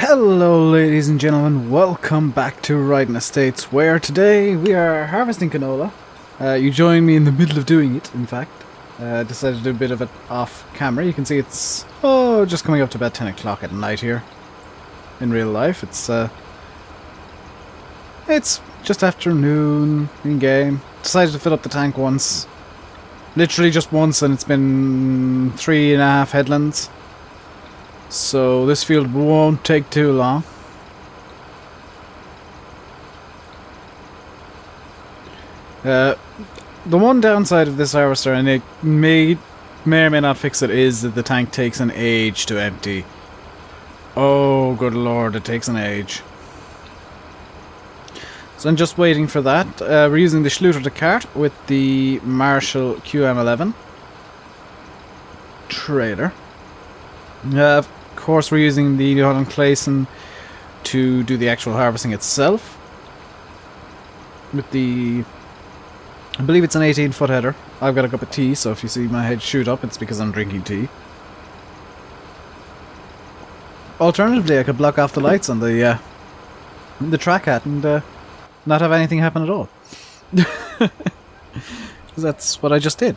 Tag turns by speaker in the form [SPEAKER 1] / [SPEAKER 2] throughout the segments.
[SPEAKER 1] Hello ladies and gentlemen, welcome back to Ryden Estates, where today we are harvesting canola. You joined me in the middle of doing it, in fact. Decided to do a bit of it off camera. You can see it's, just coming up to about 10 o'clock at night here. In real life, it's just afternoon, in game. Decided to fill up the tank once. Literally just once, and it's been 3.5 headlands. So this field won't take too long. The one downside of this harvester, and it may or may not fix it, is that the tank takes an age to empty. Oh, good lord, it takes an age. So I'm just waiting for that. We're using the Schlueter to cart with the Marshall QM11 trailer. Of course, we're using the Holland Clayson to do the actual harvesting itself. With the, I believe it's an 18-foot header. I've got a cup of tea, so if you see my head shoot up, it's because I'm drinking tea. Alternatively, I could block off the lights on the track hat and not have anything happen at all. Because that's what I just did.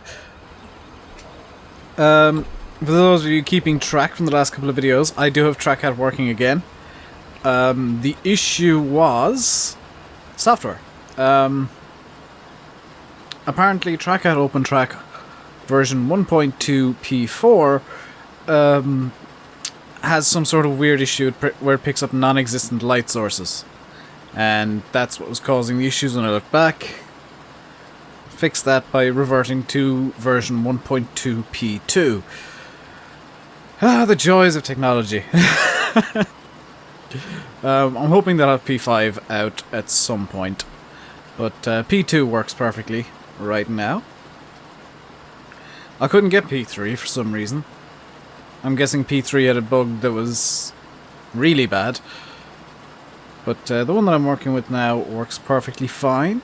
[SPEAKER 1] For those of you keeping track from the last couple of videos, I do have TrackHat working again. The issue was software. Apparently TrackHat OpenTrack version 1.2 P4 has some sort of weird issue where it picks up non-existent light sources. And that's what was causing the issues when I looked back. Fixed that by reverting to version 1.2 P2. Ah, the joys of technology. I'm hoping they'll have P5 out at some point. But P2 works perfectly right now. I couldn't get P3 for some reason. I'm guessing P3 had a bug that was really bad. But the one that I'm working with now works perfectly fine.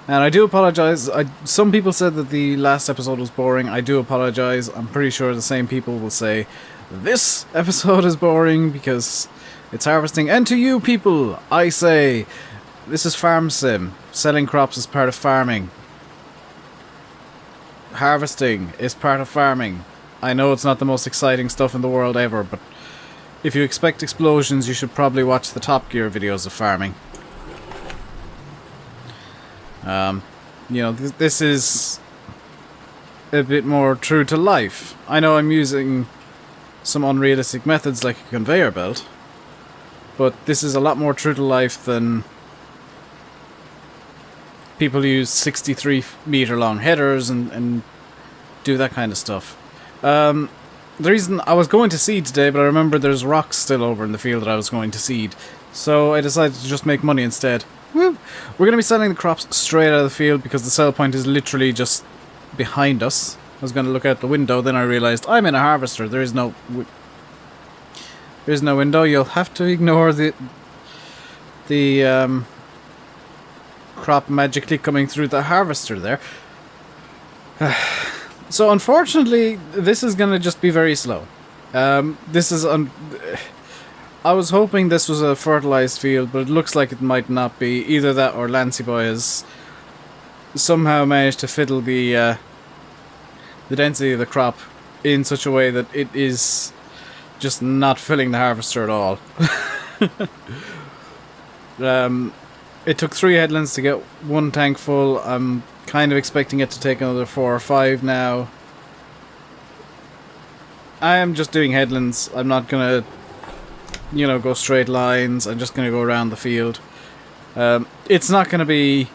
[SPEAKER 1] And I do apologize. Some people said that the last episode was boring. I do apologize. I'm pretty sure the same people will say this episode is boring because it's harvesting. And to you people, I say this is Farm Sim. Selling crops is part of farming. Harvesting is part of farming. I know it's not the most exciting stuff in the world ever, but if you expect explosions, you should probably watch the Top Gear videos of farming. You know, this is a bit more true to life. I know I'm using some unrealistic methods like a conveyor belt, but this is a lot more true to life than people use 63-meter long headers and do that kind of stuff. The reason I was going to seed today, but I remember there's rocks still over in the field that I was going to seed, so I decided to just make money instead. Woo! We're going to be selling the crops straight out of the field because the sell point is literally just behind us. I was going to look out the window, then I realized I'm in a harvester. There's no window. You'll have to ignore the crop magically coming through the harvester there. So unfortunately, this is going to just be very slow. This is I was hoping this was a fertilized field, but it looks like it might not be. Either that or Lancy Boy has somehow managed to fiddle the density of the crop in such a way that it is just not filling the harvester at all. It took 3 headlands to get 1 tank full. I'm kind of expecting it to take another 4 or 5 now. I am just doing headlands. I'm not gonna, you know, go straight lines. I'm just going to go around the field. It's not going to be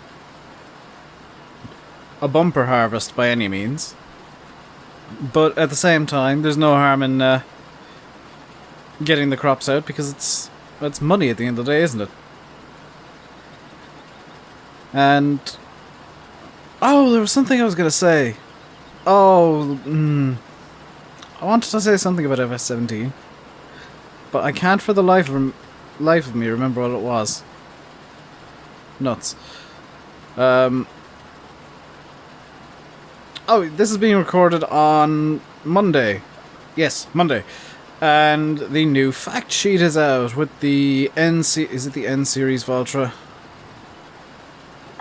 [SPEAKER 1] a bumper harvest by any means. But at the same time, there's no harm in getting the crops out because it's money at the end of the day, isn't it? And oh, there was something I was going to say. I wanted to say something about FS17. But I can't for the life of me remember what it was. Nuts. Oh, this is being recorded on Monday. Yes, Monday. And the new fact sheet is out with the is it the N series Valtra?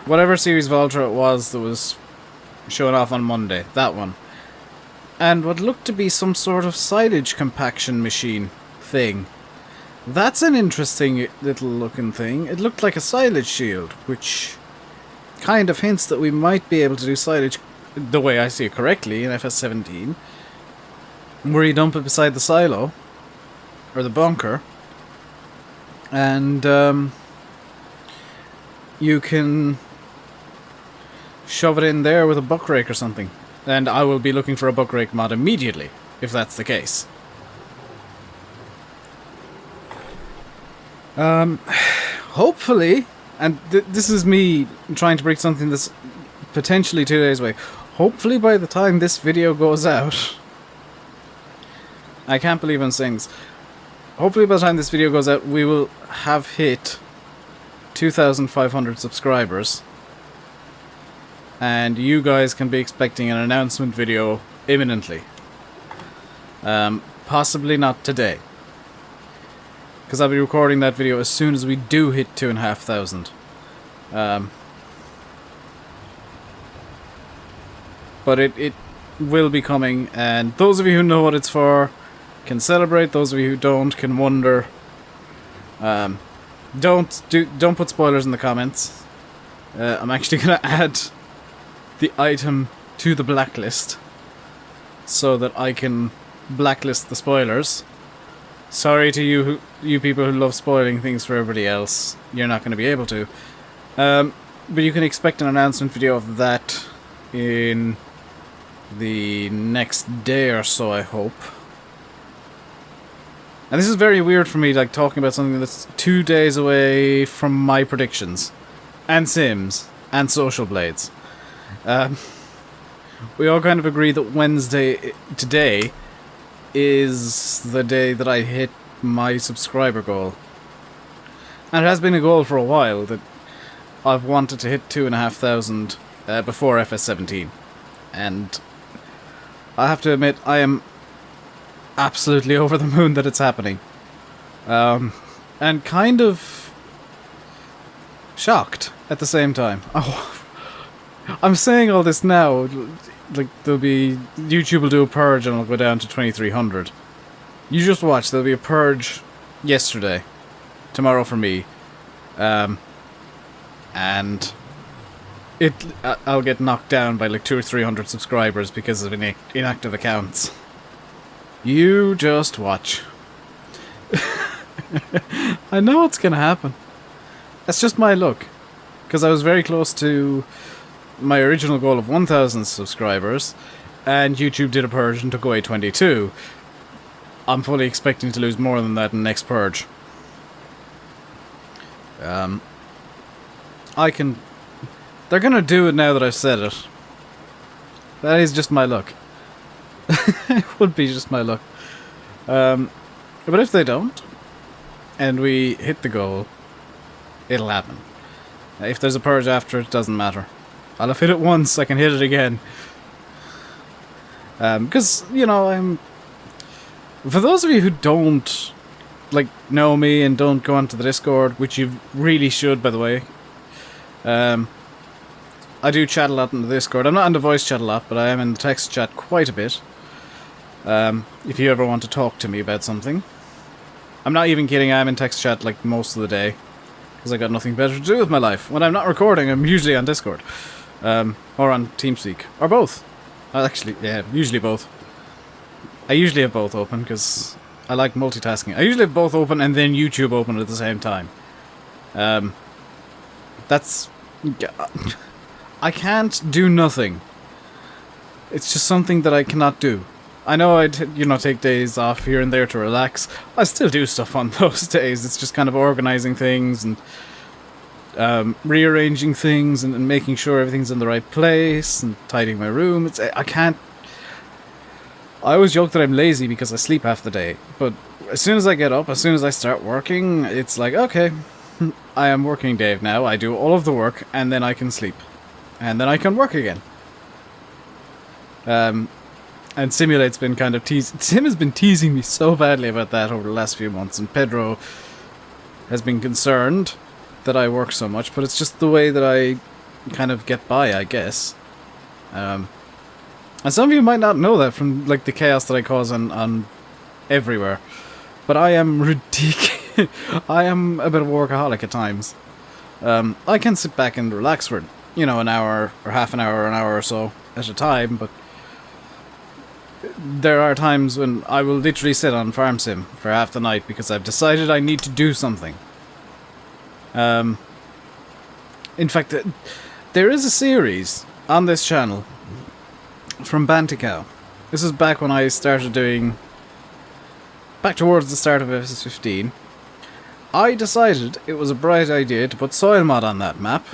[SPEAKER 1] Whatever series Valtra it was that was showing off on Monday, that one. And what looked to be some sort of silage compaction machine thing. That's an interesting little looking thing. It looked like a silage shield, which kind of hints that we might be able to do silage the way I see it correctly in FS17. Where you dump it beside the silo, or the bunker, and you can shove it in there with a buck rake or something. And I will be looking for a buck rake mod immediately, if that's the case. Hopefully, and this is me trying to break something that's potentially 2 days away, hopefully by the time this video goes out, I can't believe I'm saying this, hopefully by the time this video goes out, we will have hit 2,500 subscribers. And you guys can be expecting an announcement video imminently. Possibly not today, because I'll be recording that video as soon as we do hit 2,500. But it will be coming, and those of you who know what it's for can celebrate. Those of you who don't can wonder. Don't put spoilers in the comments. I'm actually gonna add the item to the blacklist so that I can blacklist the spoilers. Sorry to you people who love spoiling things for everybody else. You're not going to be able to. But you can expect an announcement video of that in the next day or so, I hope. And this is very weird for me, like, talking about something that's 2 days away from my predictions. And Sims. And Social Blades. We all kind of agree that Wednesday, today, is the day that I hit my subscriber goal. And it has been a goal for a while, that I've wanted to hit 2,500 before FS17. And I have to admit, I am absolutely over the moon that it's happening. And kind of shocked at the same time. Oh, I'm saying all this now, like, YouTube will do a purge and it'll go down to 2,300. You just watch, there'll be a purge yesterday, tomorrow for me, and I'll get knocked down by like 200 or 300 subscribers because of inactive accounts. You just watch. I know what's gonna happen. That's just my luck, because I was very close to my original goal of 1,000 subscribers, and YouTube did a purge and took away 22. I'm fully expecting to lose more than that in the next purge. They're gonna do it now that I've said it. That is just my luck. It would be just my luck. But if they don't, and we hit the goal, it'll happen. If there's a purge after, it doesn't matter. I'll have hit it once, I can hit it again. Because, you know, for those of you who don't, like, know me and don't go onto the Discord, which you really should, by the way, I do chat a lot in the Discord. I'm not on the voice chat a lot, but I am in the text chat quite a bit. If you ever want to talk to me about something. I'm not even kidding, I'm in text chat, like, most of the day. Because I got nothing better to do with my life. When I'm not recording, I'm usually on Discord. Or on TeamSpeak. Or both. Actually, yeah, usually both. I usually have both open, because I like multitasking. I usually have both open and then YouTube open at the same time. That's... I can't do nothing. It's just something that I cannot do. I know I'd, you know, take days off here and there to relax. I still do stuff on those days. It's just kind of organizing things and rearranging things and making sure everything's in the right place and tidying my room. I can't... I always joke that I'm lazy because I sleep half the day. But as soon as I get up, as soon as I start working, it's like, okay, I am working Dave now. I do all of the work and then I can sleep. And then I can work again. And Simulate's been kind of Sim has been teasing me so badly about that over the last few months, and Pedro has been concerned that I work so much, but it's just the way that I kind of get by, I guess. And some of you might not know that from like the chaos that I cause on everywhere. But I am ridiculous. I am a bit of a workaholic at times. I can sit back and relax for, you know, an hour or half an hour or an hour or so at a time, but there are times when I will literally sit on Farm Sim for half the night because I've decided I need to do something. In fact, there is a series on this channel from Banticow. This is back when I started doing... back towards the start of FS15. I decided it was a bright idea to put soil mod on that map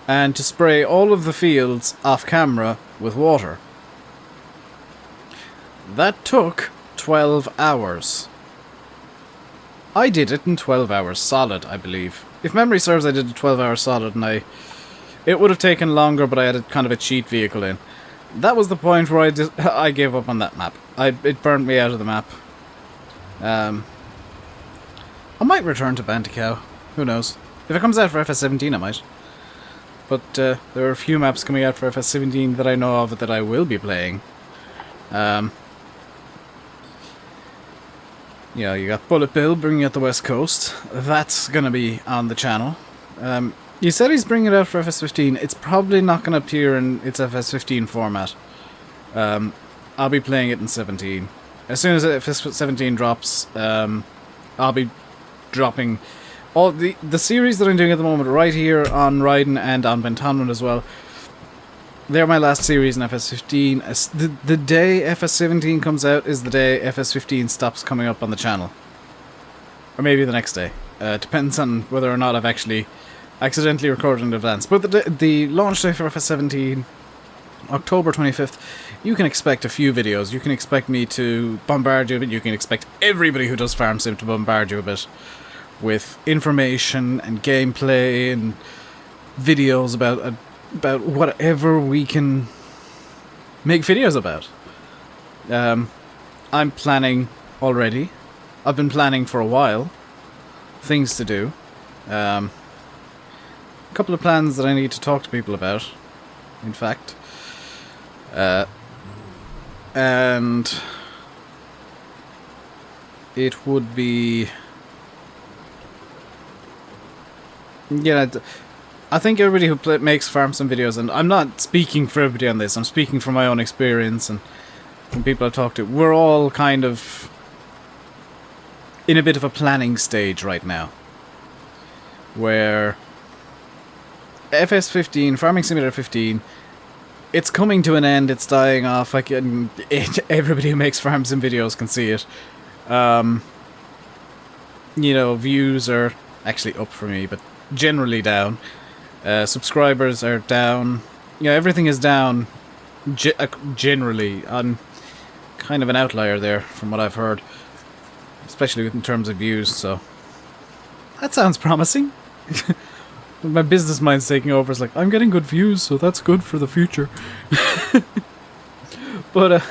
[SPEAKER 1] and to spray all of the fields off camera with water. That took 12 hours. I did it in 12 hours solid, I believe. If memory serves, I did it 12 hours solid, and it would have taken longer, but I had kind of a cheat vehicle in. That was the point where I gave up on that map. It burnt me out of the map. I might return to Banticow. Who knows? If it comes out for FS17, I might. But there are a few maps coming out for FS17 that I know of that I will be playing. Yeah, you got Bullet Bill bringing out the West Coast. That's going to be on the channel. You said he's bringing it out for FS15. It's probably not going to appear in its FS15 format. I'll be playing it in 17. As soon as FS17 drops, I'll be dropping all the series that I'm doing at the moment right here on Ryden and on Bentonman as well. They're my last series in FS15. The day FS17 comes out is the day FS15 stops coming up on the channel. Or maybe the next day. Depends on whether or not I've actually accidentally recorded in advance. But the launch day for FS17, October 25th, you can expect a few videos. You can expect me to bombard you a bit. You can expect everybody who does Farm Sim to bombard you a bit with information and gameplay and videos about whatever we can make videos about. I'm planning already. I've been planning for a while. Things to do. A couple of plans that I need to talk to people about, in fact. And it would be... yeah, I think everybody who makes Farm Sim videos, and I'm not speaking for everybody on this, I'm speaking from my own experience and from people I've talked to, we're all kind of in a bit of a planning stage right now. Where FS15, Farming Simulator 15, it's coming to an end, it's dying off, everybody who makes Farm Sim videos can see it. You know, views are actually up for me, but generally down. Subscribers are down. Yeah, everything is down. Generally, I'm kind of an outlier there from what I've heard, especially in terms of views. So that sounds promising. My business mind's taking over. It's like, I'm getting good views, so that's good for the future. But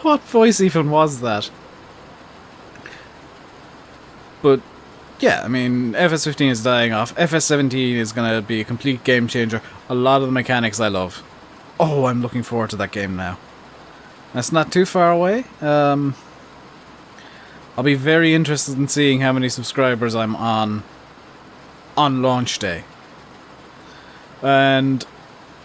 [SPEAKER 1] what voice even was that? But yeah, I mean, FS15 is dying off. FS17 is going to be a complete game changer. A lot of the mechanics I love. Oh, I'm looking forward to that game now. That's not too far away. I'll be very interested in seeing how many subscribers I'm on launch day. And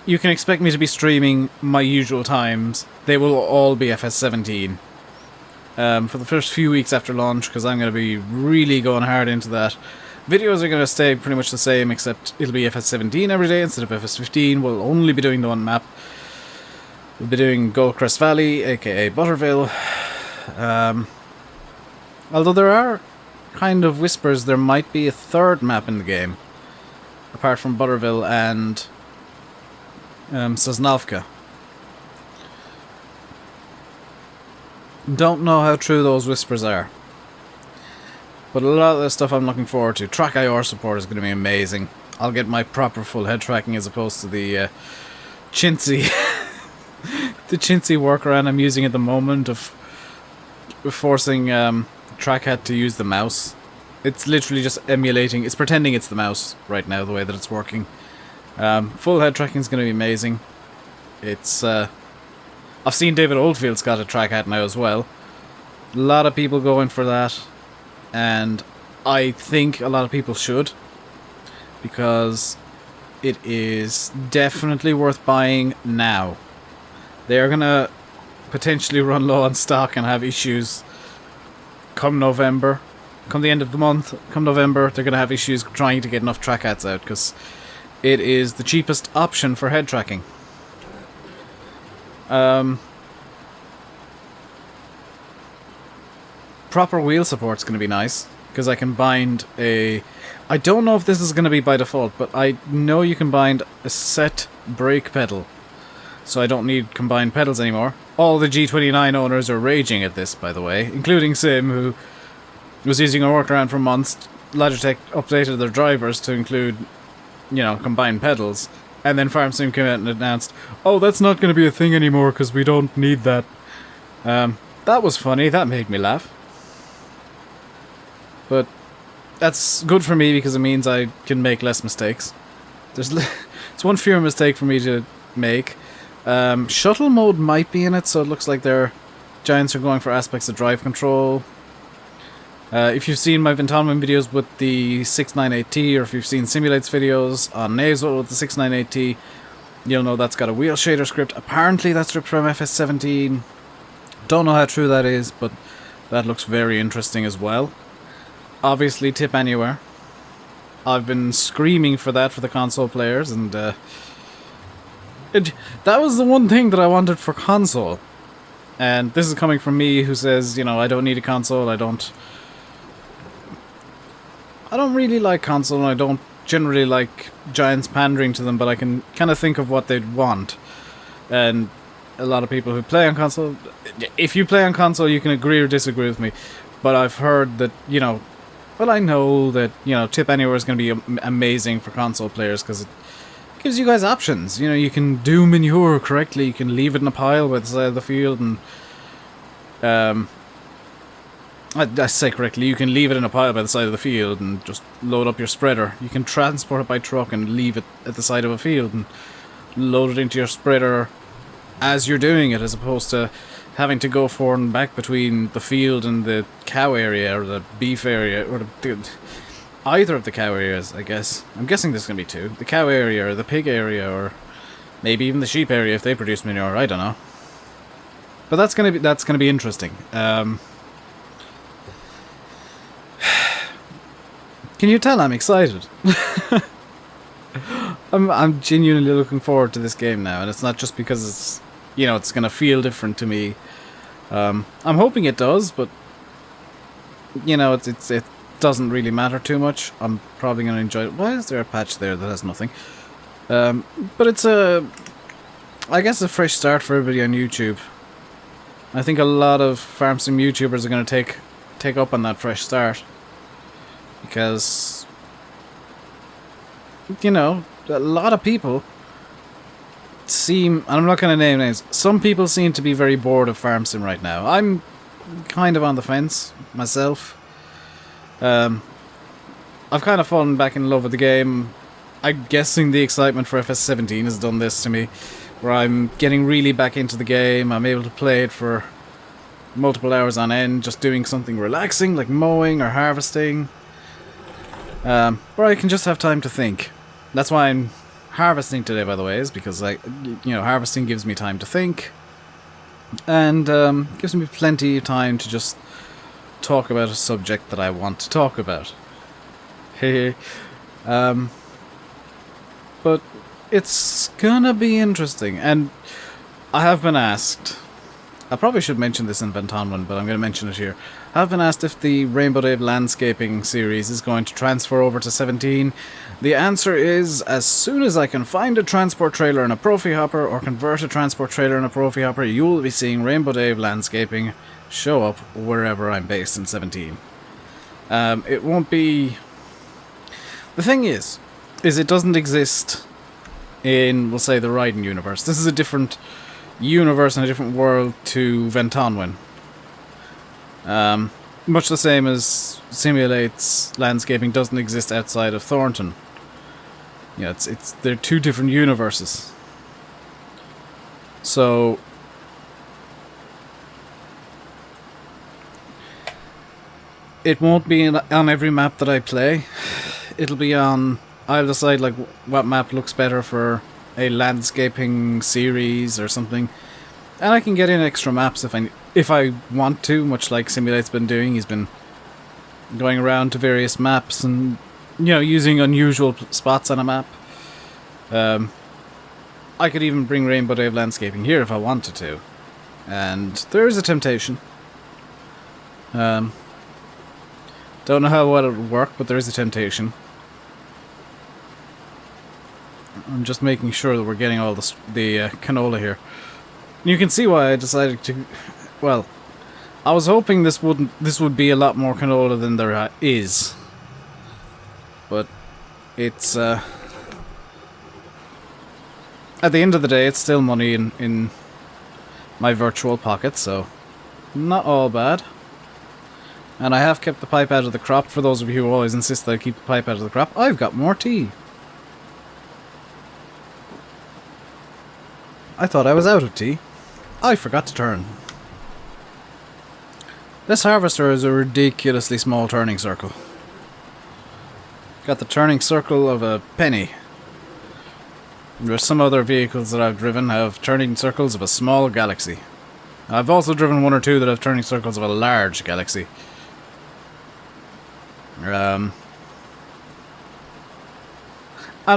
[SPEAKER 1] you can expect me to be streaming my usual times. They will all be FS17. For the first few weeks after launch, because I'm going to be really going hard into that. Videos are going to stay pretty much the same, except it'll be FS17 every day instead of FS15. We'll only be doing the one map. We'll be doing Goldcrest Valley, aka Butterville. Although there are kind of whispers there might be a third map in the game, apart from Butterville and Sosnovka. Don't know how true those whispers are. But a lot of the stuff I'm looking forward to. Track IR support is going to be amazing. I'll get my proper full head tracking as opposed to the chintzy the chintzy workaround I'm using at the moment of forcing Trackhat to use the mouse. It's literally just emulating, it's pretending it's the mouse right now, the way that it's working. Full head tracking is going to be amazing. It's I've seen David Oldfield's got a Trackhat now as well. A lot of people going for that, and I think a lot of people should, because it is definitely worth buying now. They are going to potentially run low on stock and have issues come November. Come the end of the month, come November, they're going to have issues trying to get enough Trackhats out, because it is the cheapest option for head tracking. Proper wheel support's going to be nice, because I can bind a... I don't know if this is going to be by default, but I know you can bind a set brake pedal, so I don't need combined pedals anymore. All the G29 owners are raging at this, by the way, including Sim, who was using a workaround for months. Logitech updated their drivers to include, you know, combined pedals, and then FarmSim came out and announced, oh, that's not going to be a thing anymore because we don't need that. That was funny, that made me laugh. But that's good for me because it means I can make less mistakes. It's one fewer mistake for me to make. Shuttle mode might be in it, so it looks like their Giants are going for aspects of drive control. If you've seen my Ventonman videos with the 698T, or if you've seen Simulates videos on Nasal with the 698T, you'll know that's got a wheel shader script. Apparently that's ripped from FS17. Don't know how true that is, but that looks very interesting as well. Obviously tip anywhere. I've been screaming for that for the console players, and that was the one thing that I wanted for console. And this is coming from me, who says, you know, I don't need a console, I don't really like console, and I don't generally like Giants pandering to them, but I can kind of think of what they'd want. And a lot of people who play on console, if you play on console, you can agree or disagree with me, but I've heard that, you know, well, I know that, you know, Tip Anywhere is going to be amazing for console players, because it gives you guys options. You know, you can do manure correctly, you can leave it in a pile by the side of the field, and I say correctly, you can leave it in a pile by the side of the field and just load up your spreader. You can transport it by truck and leave it at the side of a field and load it into your spreader as you're doing it, as opposed to having to go forward and back between the field and the cow area, or the beef area, or either of the cow areas, I guess. I'm guessing there's going to be two. The cow area, or the pig area, or maybe even the sheep area if they produce manure, I don't know. But that's going to be interesting. Can you tell I'm excited? I'm genuinely looking forward to this game now, and it's not just because it's, you know, it's going to feel different to me. I'm hoping it does, but, you know, it doesn't really matter too much. I'm probably going to enjoy it. Why is there a patch there that has nothing? But it's I guess a fresh start for everybody on YouTube. I think a lot of FarmSim YouTubers are going to take up on that fresh start, because, you know, a lot of people seem, and I'm not going to name names, some people seem to be very bored of FarmSim right now. I'm kind of on the fence myself. I've kind of fallen back in love with the game. I'm guessing the excitement for FS17 has done this to me, where I'm getting really back into the game. I'm able to play it for multiple hours on end, just doing something relaxing like mowing or harvesting, where I can just have time to think. That's why I'm harvesting today, by the way, is because, harvesting gives me time to think, and gives me plenty of time to just talk about a subject that I want to talk about. But it's gonna be interesting, and I have been asked, I probably should mention this in Ventonman, but I'm going to mention it here. I've been asked if the RainbowDave landscaping series is going to transfer over to 17. The answer is, as soon as I can find a transport trailer and a Profi hopper, or convert a transport trailer and a Profi hopper, you will be seeing RainbowDave landscaping show up wherever I'm based in 17. It won't be... The thing is it doesn't exist in, we'll say, the Ryden universe. This is a different universe and a different world to Ventonwin. Much the same as Simulate's landscaping doesn't exist outside of Thornton. Yeah, they're two different universes. So it won't be on every map that I play. It'll be on... I'll decide like what map looks better for a landscaping series or something. And I can get in extra maps if I want to, much like Simulate's been doing. He's been going around to various maps and, you know, using unusual spots on a map. I could even bring RainbowDave landscaping here if I wanted to. And there is a temptation. Don't know how well it would work, but there is a temptation. I'm just making sure that we're getting all the canola here. You can see why I decided to... Well, I was hoping this would be a lot more canola than there is. But it's... At the end of the day, it's still money in my virtual pocket, so not all bad. And I have kept the pipe out of the crop. For those of you who always insist that I keep the pipe out of the crop, I've got more tea. I thought I was out of tea. I forgot to turn. This harvester is a ridiculously small turning circle. Got the turning circle of a penny. There's some other vehicles that I've driven have turning circles of a small galaxy. I've also driven one or two that have turning circles of a large galaxy. And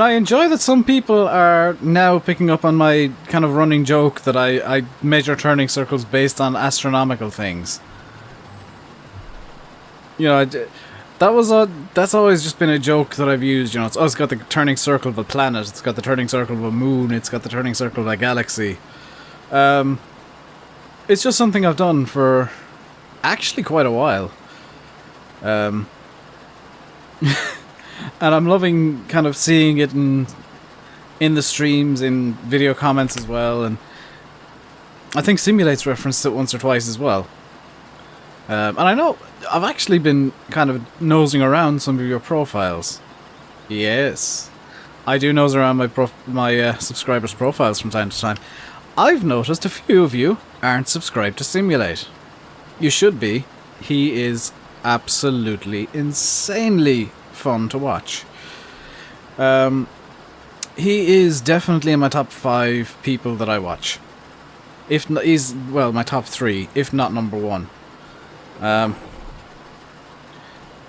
[SPEAKER 1] I enjoy that some people are now picking up on my kind of running joke that I measure turning circles based on astronomical things. You know, that's always just been a joke that I've used. You know, it's got the turning circle of a planet, it's got the turning circle of a moon, it's got the turning circle of a galaxy. It's just something I've done for actually quite a while. And I'm loving kind of seeing it in the streams, in video comments as well, and I think Simulate's referenced it once or twice as well. And I know I've actually been kind of nosing around some of your profiles. Yes, I do nose around my subscribers' profiles from time to time. I've noticed a few of you aren't subscribed to Simulate. You should be. He is absolutely insanely fun to watch. He is definitely in my top 5 people that I watch. If not, he's, well, my top 3, if not number 1.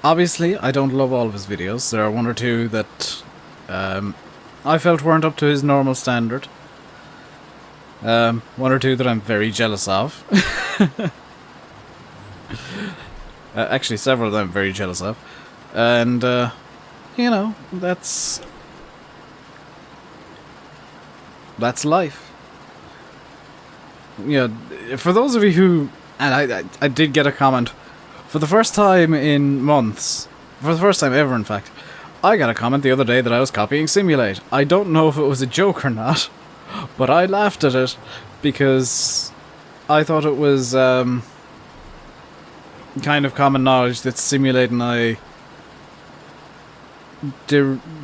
[SPEAKER 1] Obviously, I don't love all of his videos. There are one or two that I felt weren't up to his normal standard. One or two that I'm very jealous of. Actually, several of them I'm very jealous of. And, you know, that's life. You know, for those of you who... And I did get a comment. For the first time in months, for the first time ever in fact, I got a comment the other day that I was copying Simulate. I don't know if it was a joke or not, but I laughed at it because I thought it was kind of common knowledge that Simulate and I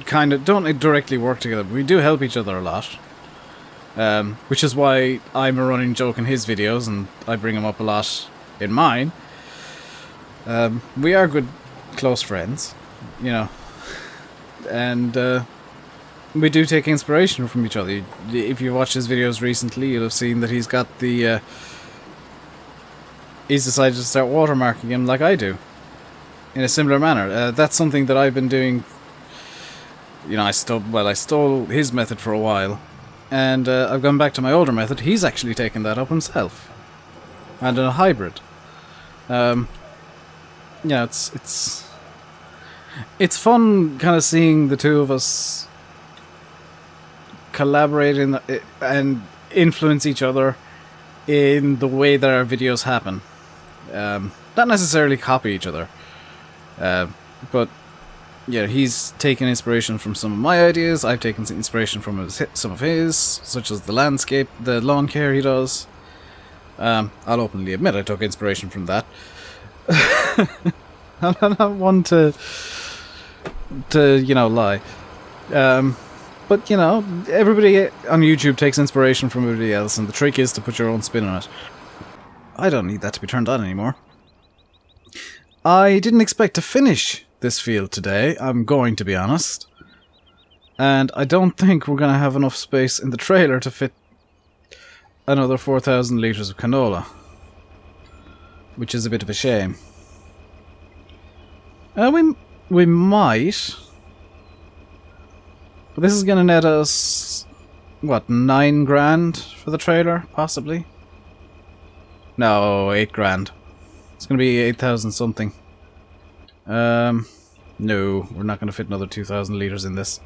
[SPEAKER 1] kind of don't directly work together, but we do help each other a lot. Which is why I'm a running joke in his videos and I bring him up a lot in mine. We are good, close friends, you know, and we do take inspiration from each other. If you watched his videos recently, you'll have seen that he's got the... he's decided to start watermarking him like I do, in a similar manner. That's something that I've been doing. You know, I stole his method for a while, and I've gone back to my older method. He's actually taken that up himself, and in a hybrid. Yeah, it's fun kind of seeing the two of us collaborate and influence each other in the way that our videos happen. Not necessarily copy each other, but yeah, he's taken inspiration from some of my ideas. I've taken some inspiration from some of his, such as the landscape, the lawn care he does. I'll openly admit I took inspiration from that. I'm not one to lie. But, everybody on YouTube takes inspiration from everybody else, and the trick is to put your own spin on it. I don't need that to be turned on anymore. I didn't expect to finish this field today, I'm going to be honest. And I don't think we're going to have enough space in the trailer to fit another 4,000 litres of canola. Which is a bit of a shame. We might. But this is going to net us, what, 9 grand for the trailer, possibly? No, 8 grand. It's going to be 8,000 something. No, we're not going to fit another 2,000 litres in this.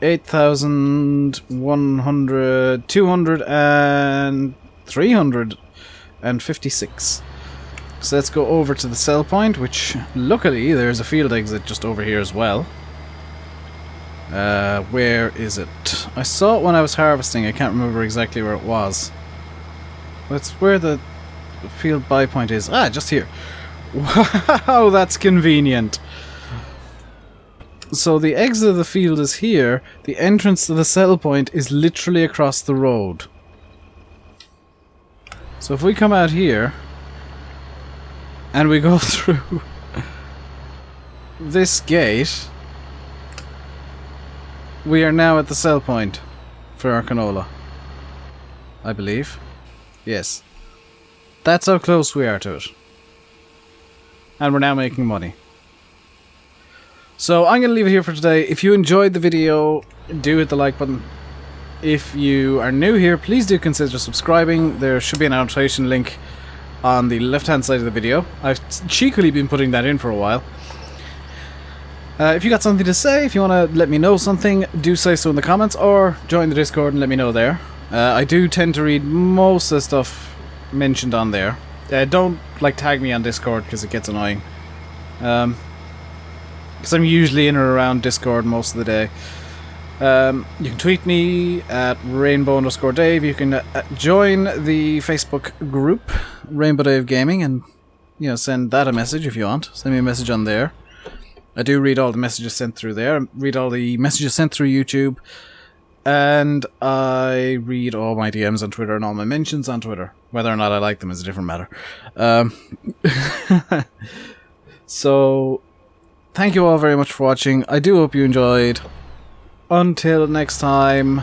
[SPEAKER 1] 8,100, 200 and 356. So let's go over to the sell point, which luckily there's a field exit just over here as well. Where is it? I saw it when I was harvesting, I can't remember exactly where it was. That's where the field buy point is. Ah, just here. Wow, that's convenient. So the exit of the field is here. The entrance to the sell point is literally across the road. So if we come out here and we go through this gate, we are now at the sell point for our canola, I believe. Yes. That's how close we are to it. And we're now making money. So I'm going to leave it here for today. If you enjoyed the video, do hit the like button. If you are new here, please do consider subscribing. There should be an annotation link on the left hand side of the video. I've cheekily been putting that in for a while. If you got something to say, if you want to let me know something, do say so in the comments, or join the Discord and let me know there. I do tend to read most of the stuff mentioned on there. Don't tag me on Discord because it gets annoying. Because I'm usually in or around Discord most of the day. You can tweet me at Rainbow_Dave. You can join the Facebook group RainbowDave Gaming and send that a message if you want. Send me a message on there. I do read all the messages sent through there. Read all the messages sent through YouTube. And I read all my DMs on Twitter and all my mentions on Twitter. Whether or not I like them is a different matter. So, thank you all very much for watching. I do hope you enjoyed. Until next time.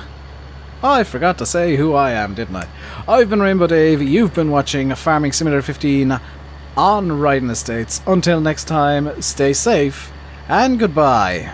[SPEAKER 1] Oh, I forgot to say who I am, didn't I? I've been RainbowDave. You've been watching Farming Simulator 15 on Ryden Estates. Until next time, stay safe and goodbye.